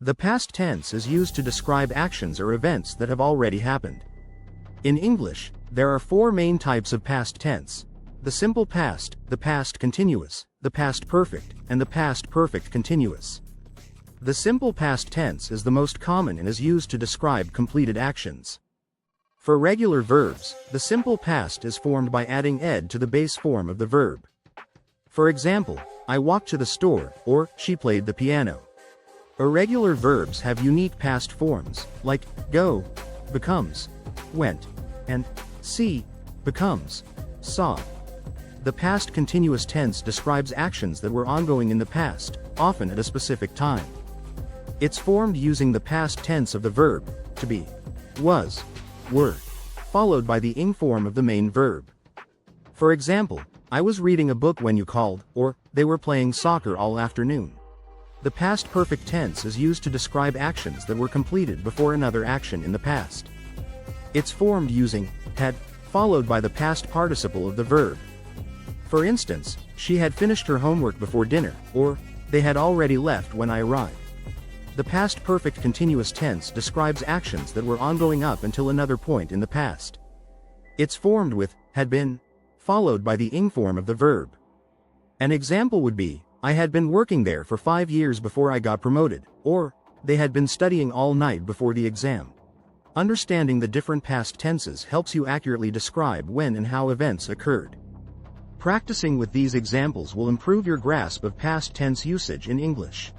The past tense is used to describe actions or events that have already happened. In English, there are four main types of past tense: the simple past, the past continuous, the past perfect, and the past perfect continuous. The simple past tense is the most common and is used to describe completed actions. For regular verbs, the simple past is formed by adding ed to the base form of the verb. For example, I walked to the store, or she played the piano. Irregular verbs have unique past forms, like go, becomes, went, and see, becomes, saw. The past continuous tense describes actions that were ongoing in the past, often at a specific time. It's formed using the past tense of the verb, to be, was, were, followed by the ing form of the main verb. For example, I was reading a book when you called, or they were playing soccer all afternoon. The past perfect tense is used to describe actions that were completed before another action in the past. It's formed using had, followed by the past participle of the verb. For instance, she had finished her homework before dinner, or they had already left when I arrived. The past perfect continuous tense describes actions that were ongoing up until another point in the past. It's formed with had been, followed by the ing form of the verb. An example would be, I had been working there for 5 years before I got promoted, or they had been studying all night before the exam. Understanding the different past tenses helps you accurately describe when and how events occurred. Practicing with these examples will improve your grasp of past tense usage in English.